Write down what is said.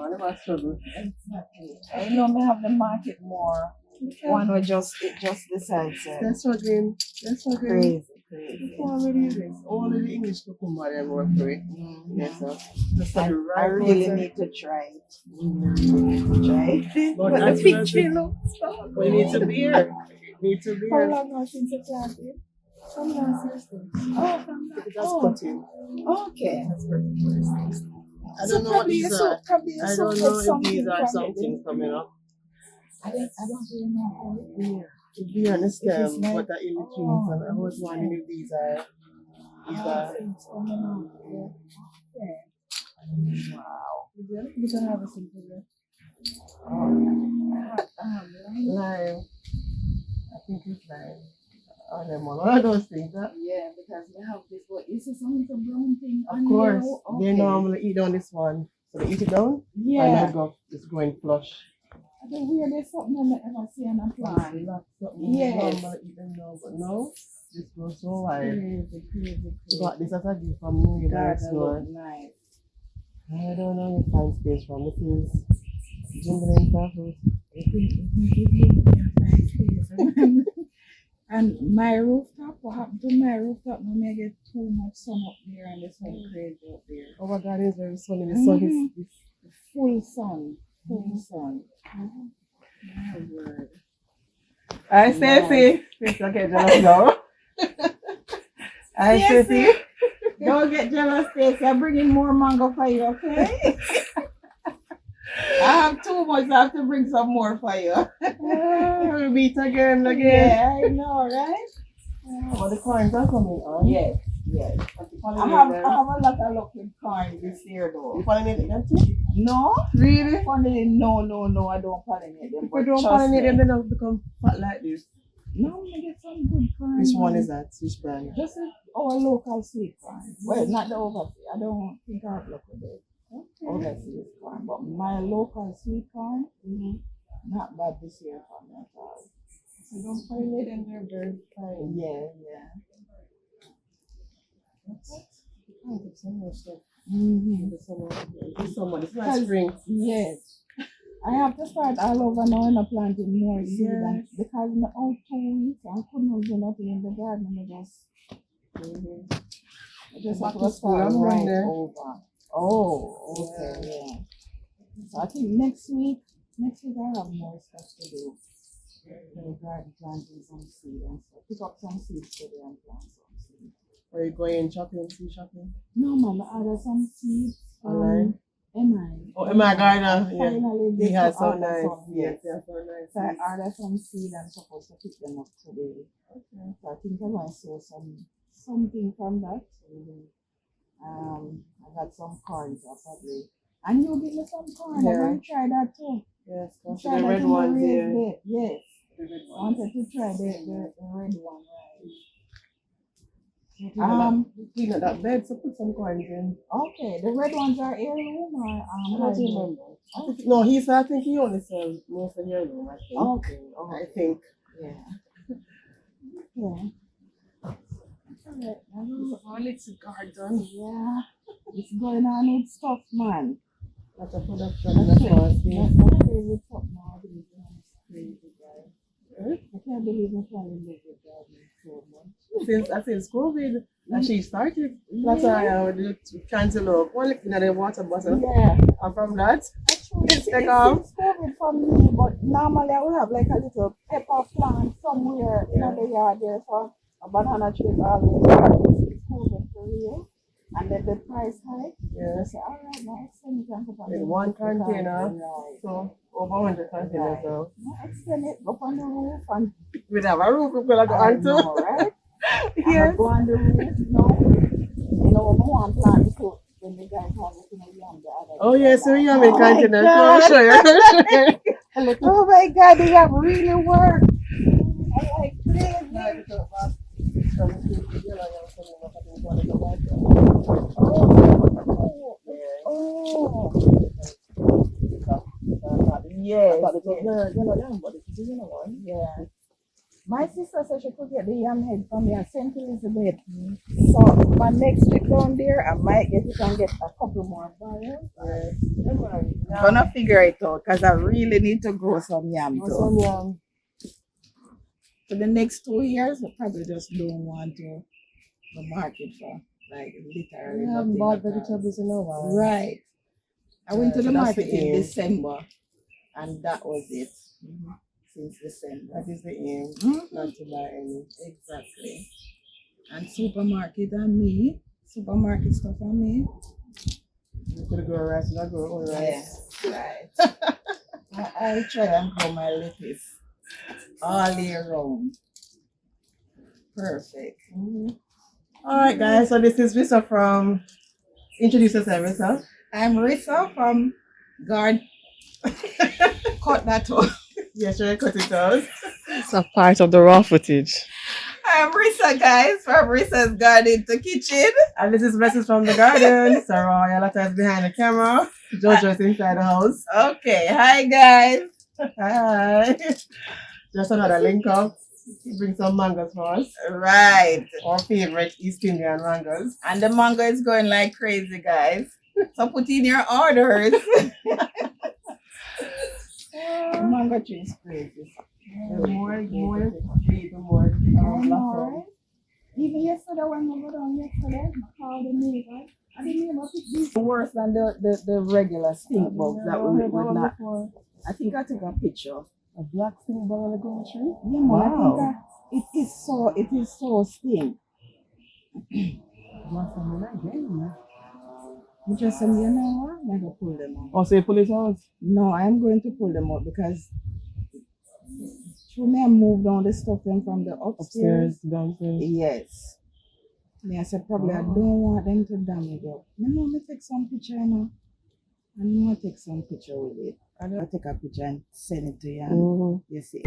I never struggle. Exactly. I know me have the market more. One will just decides it. They're struggling. Crazy. Already this. All of the English cucumber they work for it. Yes, sir. Just I, the I right really water. need to try it. Try it. But But the as soon fig as tree it- looks so We need to beer. How long now since you planted? From last Thursday. Oh, from that. That's cutting. Okay. That's pretty nice. I So don't know what probably these you are. probably you I soon don't get know if something these are from something it. coming up. I don't really know how it is. To be honest, If it's like- but in the trees, and I was wondering if these are. Things coming up. Yeah. Wow. We can have a simple there. Lime. I think it's lime. Oh, lemon. One of those things, huh? Yeah, because we have this. What is this? Some little brown thing. Of on course. there? They Okay. normally eat on this one. So they eat it down, and Yeah. they go, it's going flush. I don't hear there's something I never see on a plant. That's something Yes. we normally eat them now, but no, this goes so wide. Crazy. But this is a gift from New York God, that store. look nice. I don't know where to find space from. This is Jingling Fruit. And my rooftop, what happened to my rooftop? I may get too much sun up there and it's so crazy up there. Oh my God, it's very sunny. The sun is Full sun. My word. Hi, Stacey. Stacey, okay, jealous now. Hi, Stacey. Don't get jealous, Stacey. I'm bringing more mango for you, okay? I have too much. I have to bring some more for you. We'll meet again. Yeah, I know, right? But the coins are coming on. Yes. I have a lot of looking coins this year, though. You pollinate them too? No? Really? Funny, no, I don't pollinate them. If But you don't trust pollinate me. them, they don't become fat like this. No, I get some good coins. Which one is that? Which brand? This is our local sweet corn. Well, not the overseas. I don't think I have luck with it. Overseas corn, but my local sweet corn, not bad this year for me at all. You don't pollinate them, they're very fine. Yeah. Oh, there's so much stuff. Mm-hmm. There's so much. It's not spring. Yes. I have to start all over now and planting more seeds Yes. because in the out 2 weeks I couldn't do nothing in the garden. I just Back have to to school, start I'm right there. over. Oh, okay, yeah. So I think next week I have more stuff to do. Garden planting some seed and stuff. Pick up some seeds today and plant some seeds. Are you going shopping, seed shopping? No, man, I ordered some seeds Alright. from MI. Oh, Emma Gardner, yeah. Finally, He get has to so order nice. some, Yes, yes. yeah, so nice. So I ordered some seed and supposed to pick them up today. Okay. So I think I might sow something from that. I got some corn so probably. And you give me some corn. Yeah. I'm going to try that too. Yes, because Try the that red in ones raised here. bed. Yes. The red I ones. wanted to try the red one, Clean up that bed, so put some coins in. Okay, the red ones are heirloom or I don't hybrid? remember. No, I think he only sells most of your room, I think. Okay. I think. Yeah. Yeah. Alright, All it's garden. yeah. It's going on with stuff, man. That's a production. That's what I see. That's my favorite stuff now. It's crazy, guys. I can't believe I'm falling in love with gardening so much. Since COVID, and she started. That's why I would do cantaloupe. One looking at the water bottle. Yeah. And from that, Actually, It's like, it's COVID for me, but normally I would have like a little pepper plant somewhere in the yard there. So a banana tree is always there. It's COVID for real. And then the price hike. I say, all right, now extend it and put on in the one roof. container, Right. so over 100 containers now. Now extend it up on the roof and We have a roof we will go I on know, to. right? Yes. Go on the roof, no. You know, I want to plant too. When the guys have it in a yam, the other Oh yes, so you have a Oh my container. So God. I'll show you. I'll show you. Oh my God, they have really worked. I like crazy. Oh. Yes. Yeah. My sister said she could get the yam head from me at St. Elizabeth. So my next trip down there, I might get it and get a couple more barrels. Yeah, man. I'm gonna figure it out because I really need to grow some yam too. Some yam. For the next 2 years, I probably just don't want to market for like literally. We haven't nothing bought at all. vegetables in a while. Right. I went to So the that's market the in aim. December, and that was it. Since December. That is the aim. Mhm. Not to buy any. Exactly. And supermarket and me. Supermarket stuff and me. You could grow rice, not grow own rice. Yes, right. I try and grow my lettuce all year round. Perfect. All right, guys. So this is Risa from. Introduce yourself, Risa. I'm Risa from Guard. Cut that off. Yeah, sure, cut it out. It's a part of the raw footage. I'm Risa, guys, from Risa's Garden to Kitchen. And this is Message from the Garden. Sarah Yalata is behind the camera. Jojo is inside the house. Okay, hi guys. Hi. Just another link up. Bring some mangoes for us. Right. Our favorite East Indian mangoes. And the mango is going like crazy, guys. So put in your orders. The mango tree is crazy. The more tree, the more blossom. Even yesterday when we were down yesterday, I called the neighbor. I didn't even pick these worse than the regular stink bugs that we would not. I think I took a picture. A black stink bug on the green tree? Yeah, man, Wow. I think it is so stink. Blossom in again. You just said, you know what? I'm going to pull them out. Oh, so you pull it out? No, I am going to pull them out because through me I moved on the stuff them from the upstairs. Downstairs. Yes. Me I said probably I don't want them to damage up. Me want to take some picture now. I'm going to take some picture with it. I'll take a picture and send it to you. And you see.